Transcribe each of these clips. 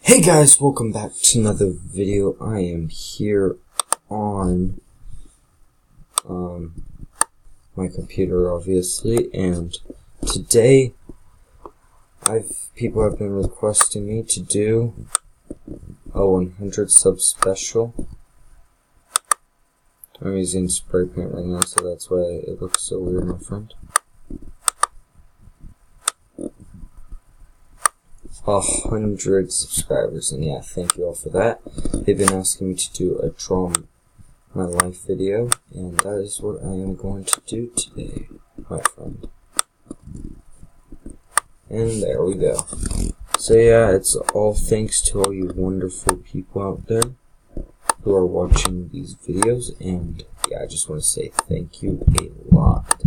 Hey guys, welcome back to another video. I am here on my computer, obviously, and today people have been requesting me to do a 100 sub special. I'm using spray paint right now, so that's why it looks so weird, my friend. 100 subscribers, and yeah, thank you all for that. They've been asking me to do a Draw My Life video, and that is what I am going to do today, my friend. And there we go. So yeah, it's all thanks to all you wonderful people out there who are watching these videos, and yeah, I just want to say thank you a lot.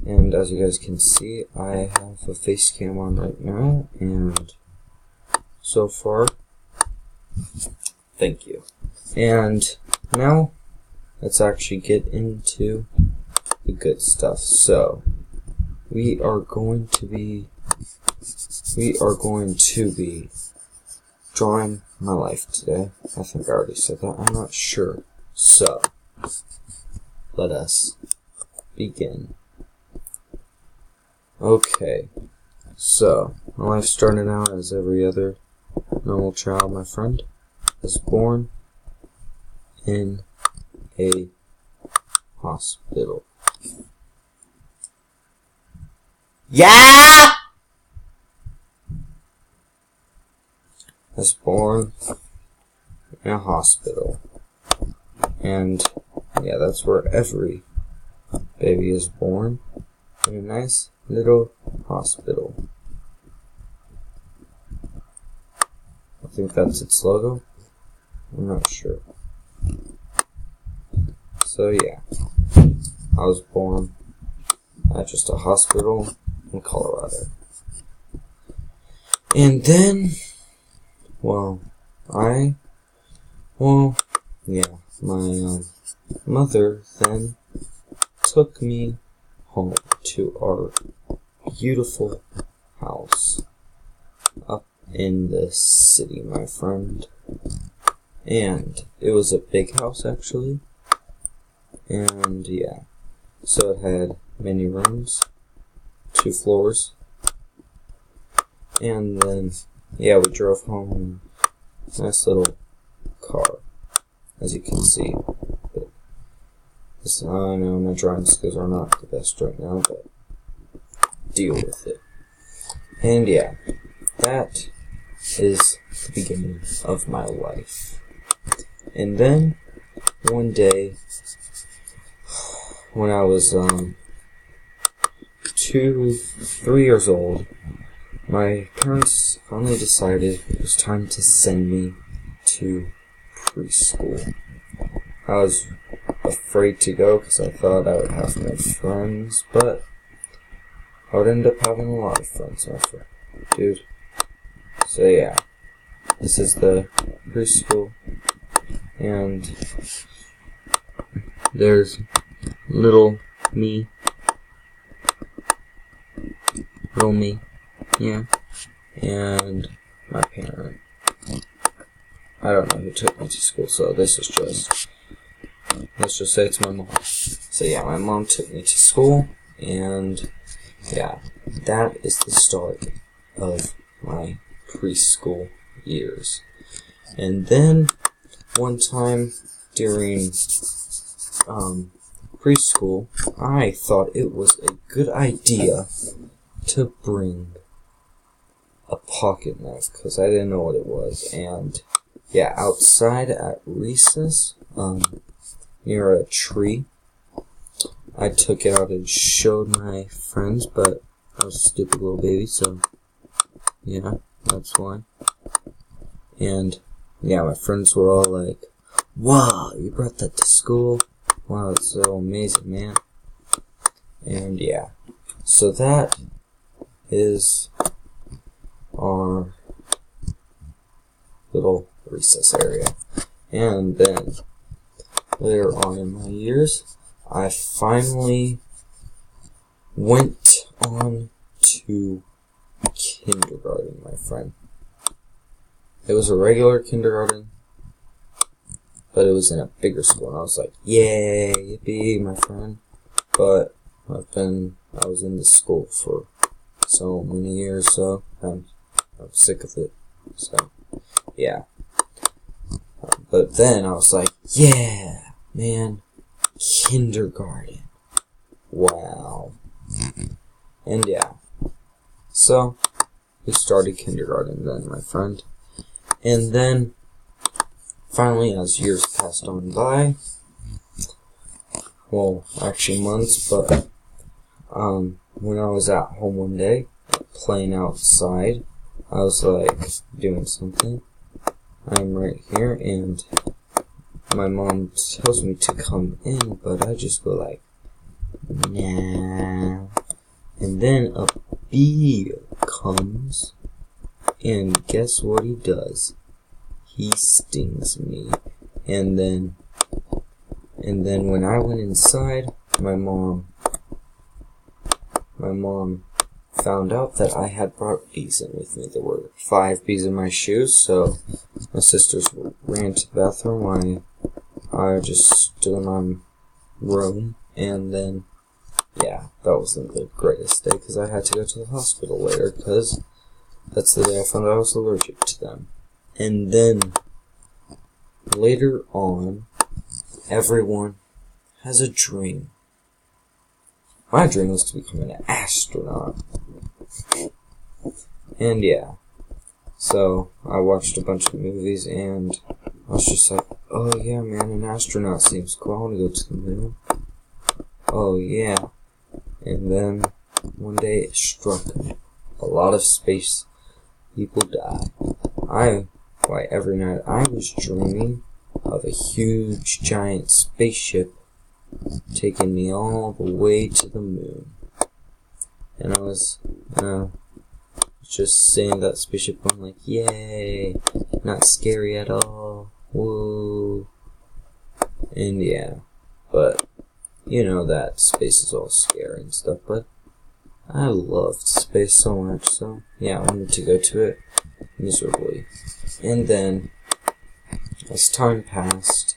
And as you guys can see, I have a face cam on right now, and so far, thank you. And now, let's actually get into the good stuff. So, we are going to be drawing my life today. I think I already said that, I'm not sure. So, let us begin. Okay, so my life started out as every other normal child, my friend. I was born in a hospital. Yeah! I was born in a hospital. And yeah, that's where every baby is born. In a nice little hospital. I think that's its logo. I'm not sure. So yeah, I was born at just a hospital in Colorado. And then, my mother then took me home to our beautiful house up in the city, my friend. And it was a big house, actually. And yeah, so it had many rooms, 2 floors. And then, yeah, we drove home in a nice little car, as you can see. I know my drawing skills are not the best right now, but deal with it. And yeah, that is the beginning of my life. And then, one day, when I was 3 years old, my parents finally decided it was time to send me to preschool. I was afraid to go because I thought I would have no friends, but I would end up having a lot of friends, my friend. Dude. So yeah, this is the preschool, and there's little me, yeah, and my parent. I don't know who took me to school, so this is just, let's just say it's my mom. So yeah, my mom took me to school, and yeah, that is the start of my preschool years. And then, one time during preschool, I thought it was a good idea to bring a pocket knife, because I didn't know what it was. And yeah, outside at recess, near a tree, I took it out and showed my friends, but I was a stupid little baby, so yeah, that's why. And yeah, my friends were all like, "Wow, you brought that to school? Wow, that's so amazing, man." And yeah, so that is our little recess area. And then later on in my years, I finally went on to kindergarten, my friend. It was a regular kindergarten, but it was in a bigger school, and I was like, yay, yippee, my friend. But I was in this school for so many years, so I'm sick of it. So, yeah. But then I was like, yeah, man, kindergarten. Wow. And yeah. So, we started kindergarten then, my friend. And then, finally, as years passed on by, well, actually months, but, when I was at home one day, playing outside, I was like, doing something. I'm right here, and my mom tells me to come in, but I just go like, nah. And then a bee comes, and guess what he does? He stings me. And then when I went inside, my mom found out that I had brought bees in with me. There were 5 bees in my shoes, so my sisters ran to the bathroom. I just stood in my room, and then, yeah, that wasn't the greatest day, because I had to go to the hospital later, because that's the day I found out I was allergic to them. And then, later on, everyone has a dream. My dream was to become an astronaut. And yeah, so I watched a bunch of movies, and I was just like, oh yeah, man, an astronaut seems cool. I want to go to the moon. Oh yeah. And then one day it struck me. A lot of space people die. Every night I was dreaming of a huge giant spaceship taking me all the way to the moon. And I was just seeing that spaceship going like, yay, not scary at all, woo. And yeah, but you know that space is all scary and stuff, but I loved space so much, so yeah, I wanted to go to it miserably. And then, as time passed,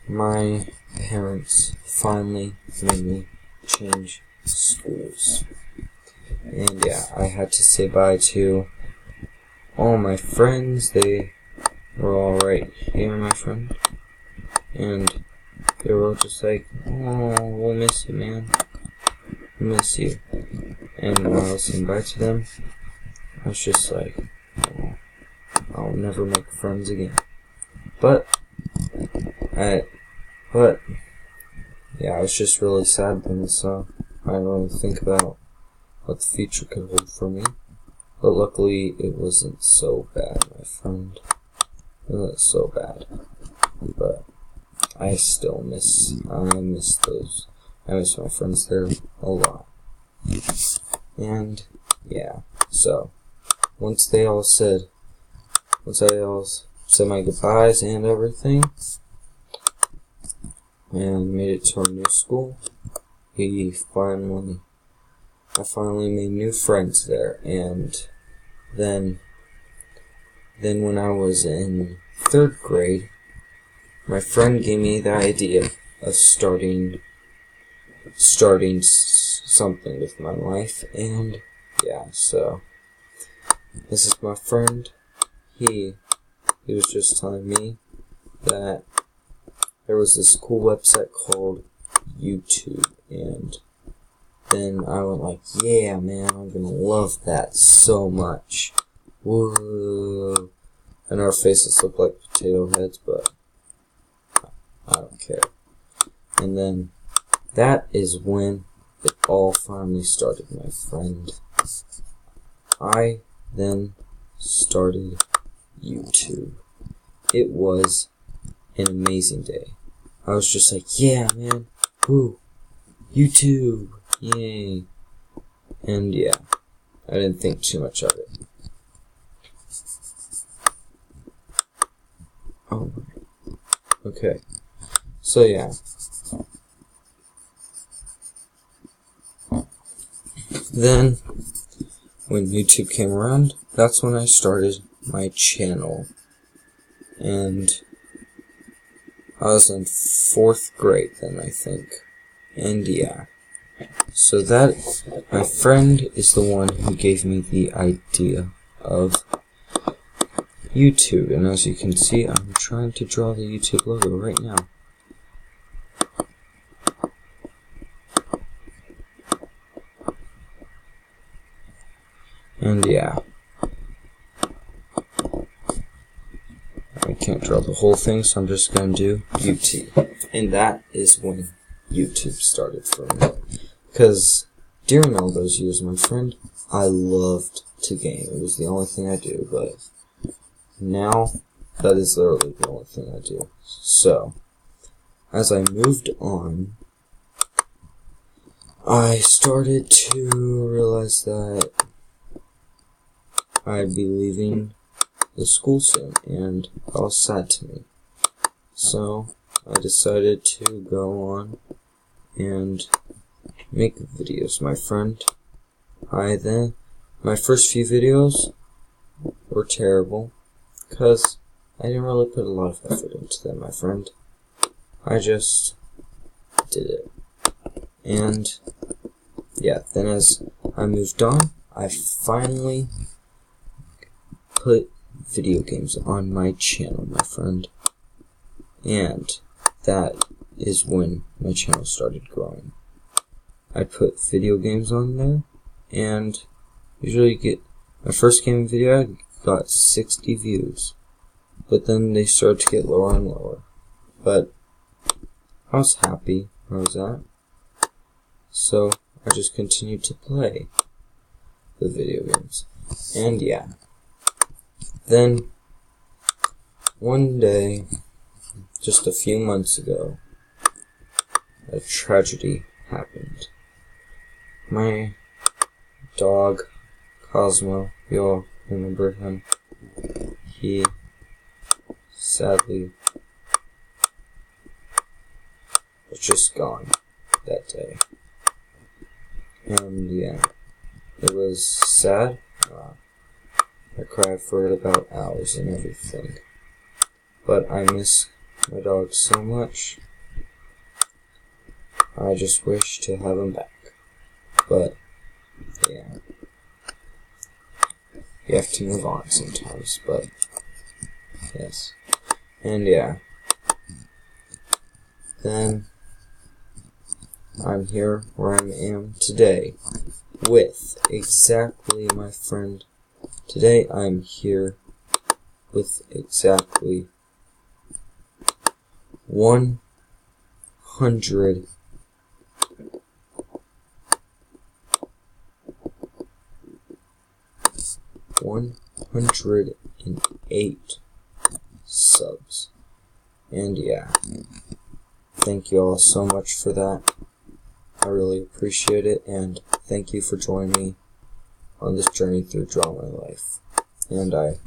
my parents finally made me change schools. And yeah, I had to say bye to all my friends. They were all right here, my friend. And they were all just like, oh, we'll miss you, man. We'll miss you. And when I was saying bye to them, I was just like, oh, I'll never make friends again. But yeah, I was just really sad then, so I didn't really think about what the future could hold for me. But luckily, it wasn't so bad, my friend. It wasn't so bad. But I still miss those. I miss my friends there a lot. And yeah, so once I all said my goodbyes and everything, and made it to our new school, I finally made new friends there. And then when I was in 3rd grade, my friend gave me the idea of starting something with my life. And yeah, so this is my friend. He was just telling me that there was this cool website called YouTube, and then I went like, yeah, man, I'm gonna love that so much. Woo! And our faces look like potato heads, but I don't care. And then that is when it all finally started, my friend. I then started YouTube. It was an amazing day. I was just like, yeah, man, woo, YouTube, yay. And yeah, I didn't think too much of it. Oh, okay. So yeah. Then, when YouTube came around, that's when I started my channel, and I was in 4th grade then, I think. And yeah, so that, my friend is the one who gave me the idea of YouTube, and as you can see, I'm trying to draw the YouTube logo right now. And yeah, I can't draw the whole thing, so I'm just gonna do YouTube. And that is when YouTube started for me. Because during all those years, my friend, I loved to game. It was the only thing I do, but now that is literally the only thing I do. So, as I moved on, I started to realize that I'd be leaving the school soon, and that was sad to me. So, I decided to go on and make videos, my friend. My first few videos were terrible, because I didn't really put a lot of effort into them, my friend. I just did it. And yeah, then as I moved on, I finally put video games on my channel, my friend. And that is when my channel started growing. I put video games on there, and usually get my first game video I got 60 views, but then they started to get lower and lower. But I was happy where I was at, so I just continued to play the video games. And yeah, then one day, just a few months ago, a tragedy happened. My dog, Cosmo, you all remember him, he sadly was just gone that day. And yeah, it was sad. I cried for about hours and everything. But I miss my dog so much. I just wish to have him back. But yeah, you have to move on sometimes, but yes. And yeah, then I'm here where I am today with exactly, my friend, today I'm here with exactly 108 subs. And yeah, thank you all so much for that. I really appreciate it, and thank you for joining me on this journey through Draw My Life. And I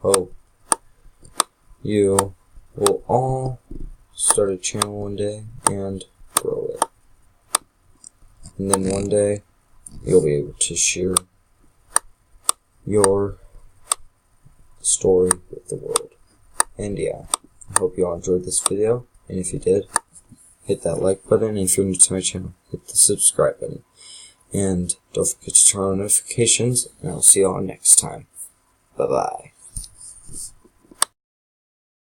hope you will all start a channel one day and grow it. And then one day, you'll be able to share your story with the world. And yeah, I hope you all enjoyed this video, and if you did, hit that like button, and if you're new to my channel, hit the subscribe button. And don't forget to turn on notifications, and I'll see you all next time. Bye-bye.